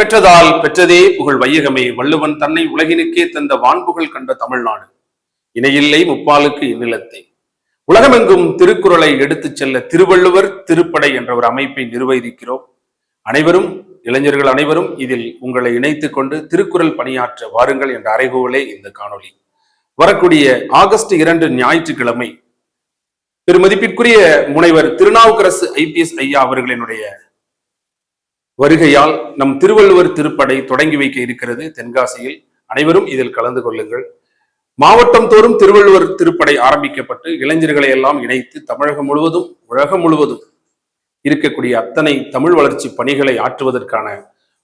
பெற்றதால் பெற்றதே புகழ் வையகமே, வள்ளுவன் தன்னை உலகினுக்கே தந்த வான்புகழ் கண்ட தமிழ்நாடு, இணையில்லை முப்பாலுக்கு இந்நிலத்தை. உலகமெங்கும் திருக்குறளை எடுத்துச் செல்ல திருவள்ளுவர் திருப்படை என்ற ஒரு அமைப்பை நிர்வகிக்கிறோம். அனைவரும், இளைஞர்கள் அனைவரும் இதில் உங்களை இணைத்துக் கொண்டு திருக்குறள் பணியாற்ற வாருங்கள் என்ற அறைகூவலே இந்த காணொலி. வரக்கூடிய ஆகஸ்ட் 2 ஞாயிற்றுக்கிழமை பெருமதிப்பிற்குரிய முனைவர் திருநாவுக்கரசு IPS ஐயா அவர்களினுடைய வருகையால் நம் திருவள்ளுவர் திருப்படை தொடங்கி வைக்க இருக்கிறது தென்காசியில். அனைவரும் இதில் கலந்து கொள்ளுங்கள். மாவட்டம் தோறும் திருவள்ளுவர் திருப்படை ஆரம்பிக்கப்பட்டு இளைஞர்களை எல்லாம் இணைத்து தமிழகம் முழுவதும் உலகம் முழுவதும் இருக்கக்கூடிய அத்தனை தமிழ் வளர்ச்சி பணிகளை ஆற்றுவதற்கான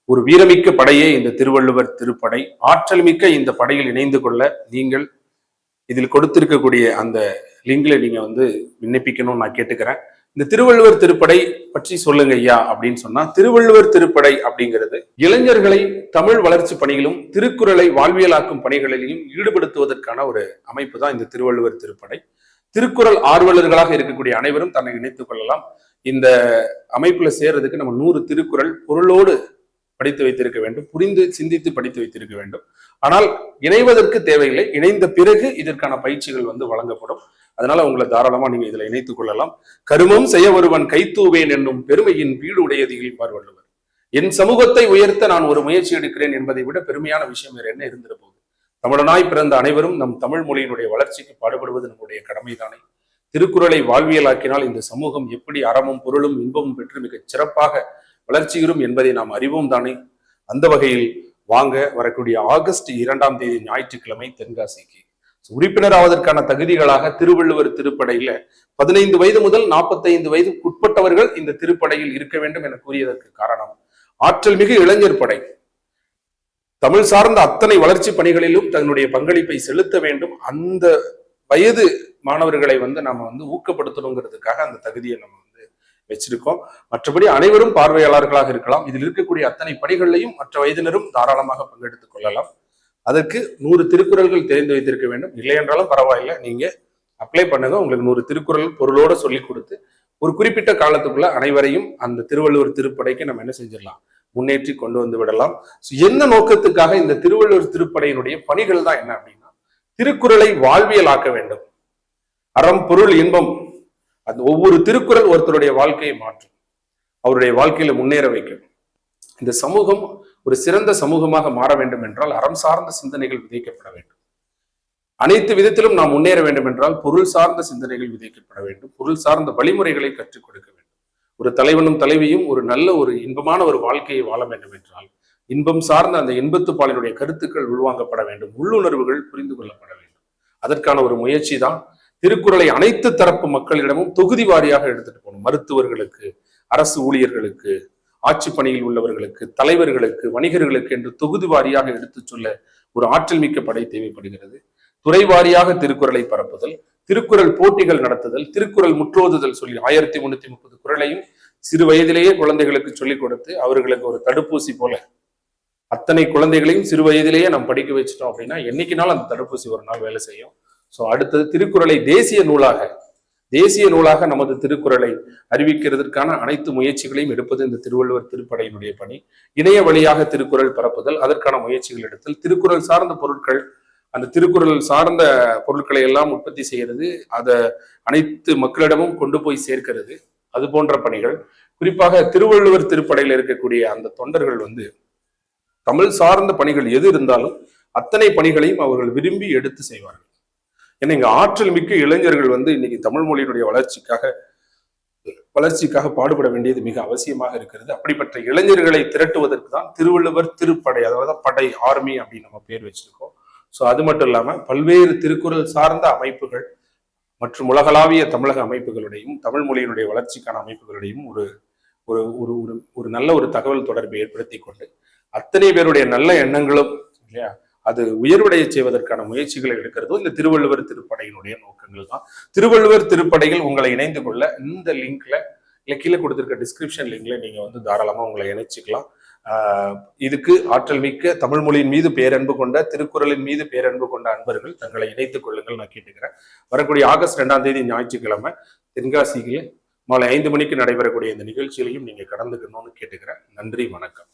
ஒரு வீரமிக்க படையே இந்த திருவள்ளுவர் திருப்படை. ஆற்றல் மிக்க இந்த படையில் இணைந்து கொள்ள நீங்கள் இதில் கொடுத்திருக்கக்கூடிய அந்த லிங்க்ல நீங்க விண்ணப்பிக்கணும்னு நான் கேட்டுக்கிறேன். இந்த திருவள்ளுவர் திருப்படை பற்றி சொல்லுங்க ஐயா அப்படின்னு சொன்னா, திருவள்ளுவர் திருப்படை அப்படிங்கிறது இளைஞர்களை தமிழ் வளர்ச்சி பணிகளும் திருக்குறளை வாழ்வியலாக்கும் பணிகளிலும் ஈடுபடுத்துவதற்கான ஒரு அமைப்பு தான் இந்த திருவள்ளுவர் திருப்படை. திருக்குறள் ஆர்வலர்களாக இருக்கக்கூடிய அனைவரும் தன்னை இணைத்துக் கொள்ளலாம். இந்த அமைப்புல சேர்றதுக்கு நம்ம 100 திருக்குறள் பொருளோடு படித்து வைத்திருக்க வேண்டும், புரிந்து சிந்தித்து படித்து வைத்திருக்க வேண்டும். ஆனால் இணைவதற்கு தேவையில்லை, இணைந்த பிறகு இதற்கான பயிற்சிகள் வழங்கப்படும். அதனால உங்களை தாராளமா நீங்க இதுல இணைத்துக் கொள்ளலாம். கருமம் செய்ய ஒருவன் கைத்தூவேன் என்னும் பெருமையின் வீடு உடையது இழிப்பார் வள்ளுவர். என் சமூகத்தை உயர்த்த நான் ஒரு முயற்சி எடுக்கிறேன் என்பதை விட பெருமையான விஷயம் வேற என்ன இருந்திட போகுது? தமிழனாய் பிறந்த அனைவரும் நம் தமிழ் மொழியினுடைய வளர்ச்சிக்கு பாடுபடுவது நம்முடைய கடமைதானே. திருக்குறளை வாழ்வியலாக்கினால் இந்த சமூகம் எப்படி அறமும் பொருளும் இன்பமும் பெற்று மிகச் சிறப்பாக வளர்ச்சியுறும் என்பதை நாம் அறிவோம் தானே. அந்த வகையில் வாங்க, வரக்கூடிய ஆகஸ்ட் 2 ஞாயிற்றுக்கிழமை தென்காசிக்கு உறுப்பினர் ஆவதற்கான தகுதிகளாக திருவள்ளுவர் திருப்படையில 15 வயது முதல் 45 வயதுக்குட்பட்டவர்கள் இந்த திருப்படையில் இருக்க வேண்டும் என கூறியதற்கு காரணம், ஆற்றல் மிகு இளைஞர் படை தமிழ் சார்ந்த அத்தனை வளர்ச்சி பணிகளிலும் தன்னுடைய பங்களிப்பை செலுத்த வேண்டும். அந்த வயது மாணவர்களை நாம ஊக்கப்படுத்தணுங்கிறதுக்காக அந்த தகுதியை நம்ம வச்சிருக்கோம். மற்றபடி அனைவரும் பார்வையாளர்களாக இருக்கலாம். இதில் இருக்கக்கூடிய அத்தனை பணிகளையும் மற்ற வயதினரும் தாராளமாக பங்கெடுத்துக் கொள்ளலாம். அதற்கு 100 திருக்குறள்கள் தெரிந்து வைத்திருக்க வேண்டும். இல்லை என்றாலும் பரவாயில்லை, நீங்க அப்ளை பண்ணுங்க. உங்களுக்கு 100 திருக்குறள் பொருளோட சொல்லி கொடுத்து ஒரு குறிப்பிட்ட காலத்துக்குள்ள அனைவரையும் அந்த திருவள்ளுவர் திருப்படைக்கு நம்ம என்ன செஞ்சிடலாம், முன்னேற்றி கொண்டு வந்து விடலாம். என்ன நோக்கத்துக்காக இந்த திருவள்ளுவர் திருப்படையினுடைய பணிகள் தான் என்ன அப்படின்னா, திருக்குறளை வாழ்வியலாக்க வேண்டும். அறம் பொருள் இன்பம், அந்த ஒவ்வொரு திருக்குறள் ஒருத்தருடைய வாழ்க்கையை மாற்றும், அவருடைய வாழ்க்கையில முன்னேற வைக்கும். இந்த சமூகம் ஒரு சிறந்த சமூகமாக மாற வேண்டும் என்றால் அறம் சார்ந்த சிந்தனைகள் விதைக்கப்பட வேண்டும். அனைத்து விதத்திலும் நாம் முன்னேற வேண்டும் என்றால் பொருள் சார்ந்த சிந்தனைகள் விதைக்கப்பட வேண்டும். பொருள் சார்ந்த வழிமுறைகளை கற்றுக் கொடுக்க வேண்டும். ஒரு தலைவனும் தலைவியும் ஒரு நல்ல ஒரு இன்பமான ஒரு வாழ்க்கையை வாழ வேண்டும் என்றால் இன்பம் சார்ந்த அந்த இன்பத்துப்பாலினுடைய கருத்துக்கள் உள்வாங்கப்பட வேண்டும், உள்ளுணர்வுகள் புரிந்து கொள்ளப்பட வேண்டும். அதற்கான ஒரு முயற்சி தான் திருக்குறளை அனைத்து தரப்பு மக்களிடமும் தொகுதி வாரியாக எடுத்துட்டு போகணும். மருத்துவர்களுக்கு, அரசு ஊழியர்களுக்கு, ஆட்சி பணியில் உள்ளவர்களுக்கு, தலைவர்களுக்கு, வணிகர்களுக்கு என்று தொகுதி வாரியாக எடுத்து சொல்ல ஒரு ஆற்றல் மிக்க படை தேவைப்படுகிறது. துறை வாரியாக திருக்குறளை பரப்புதல், திருக்குறள் போட்டிகள் நடத்துதல், திருக்குறள் முற்றோதுதல் சொல்லி 1330 குறளையும் சிறு வயதிலேயே குழந்தைகளுக்கு சொல்லிக் கொடுத்து அவர்களுக்கு ஒரு தடுப்பூசி போல அத்தனை குழந்தைகளையும் சிறு வயதிலேயே நாம் படிக்க வச்சிட்டோம் அப்படின்னா என்னைக்குனாலும் அந்த தடுப்பூசி ஒரு நாள் வேலை செய்யும். அடுத்தது திருக்குறளை தேசிய நூலாக நமது திருக்குறளை அறிவிக்கிறதுக்கான அனைத்து முயற்சிகளையும் எடுப்பது இந்த திருவள்ளுவர் திருப்படையினுடைய பணி. இணைய வழியாக திருக்குறள் பரப்புதல், அதற்கான முயற்சிகள் எடுத்தல், திருக்குறள் சார்ந்த பொருட்கள், அந்த திருக்குறள் சார்ந்த பொருட்களை எல்லாம் உற்பத்தி செய்கிறது, அதை அனைத்து மக்களிடமும் கொண்டு போய் சேர்க்கிறது, அது போன்ற பணிகள். குறிப்பாக திருவள்ளுவர் திருப்படையில் இருக்கக்கூடிய அந்த தொண்டர்கள் தமிழ் சார்ந்த பணிகள் எது இருந்தாலும் அத்தனை பணிகளையும் அவர்கள் விரும்பி எடுத்து செய்வார்கள். ஏன்னா இங்க ஆற்றல் மிக்க இளைஞர்கள் இன்னைக்கு தமிழ் மொழியினுடைய வளர்ச்சிக்காக பாடுபட வேண்டியது மிக அவசியமாக இருக்கிறது. அப்படிப்பட்ட இளைஞர்களை திரட்டுவதற்கு தான் திருவள்ளுவர் திருப்படை, அதாவது படை, ஆர்மி அப்படின்னு நம்ம பேர் வச்சிருக்கோம். அது மட்டும் இல்லாம பல்வேறு திருக்குறள் சார்ந்த அமைப்புகள் மற்றும் உலகளாவிய தமிழக அமைப்புகளுடையும் தமிழ் மொழியினுடைய வளர்ச்சிக்கான அமைப்புகளுடையும் ஒரு ஒரு ஒரு நல்ல ஒரு தகவல் தொடர்பை ஏற்படுத்தி கொண்டு அத்தனை பேருடைய நல்ல எண்ணங்களும் இல்லையா அது உயர்வடைய செய்வதற்கான முயற்சிகளை எடுக்கிறதும் இந்த திருவள்ளுவர் திருப்படையினுடைய நோக்கங்கள் தான். திருவள்ளுவர் திருப்படையில் உங்களை இணைந்து கொள்ள இந்த லிங்க்ல இல்லை கீழே கொடுத்திருக்க டிஸ்கிரிப்ஷன் லிங்க்ல நீங்க தாராளமா உங்களை இணைச்சிக்கலாம். இதுக்கு ஆற்றல் மிக்க தமிழ் மொழியின் மீது பேரன்பு கொண்ட, திருக்குறளின் மீது பேரன்பு கொண்ட அன்பர்கள் தங்களை இணைத்துக் கொள்ளுங்கள் நான் கேட்டுக்கிறேன். வரக்கூடிய ஆகஸ்ட் 2 ஞாயிற்றுக்கிழமை தென்காசியில் மாலை 5 மணிக்கு நடைபெறக்கூடிய இந்த நிகழ்ச்சியிலையும் நீங்க கலந்துக்கணும்னு கேட்டுக்கிறேன். நன்றி, வணக்கம்.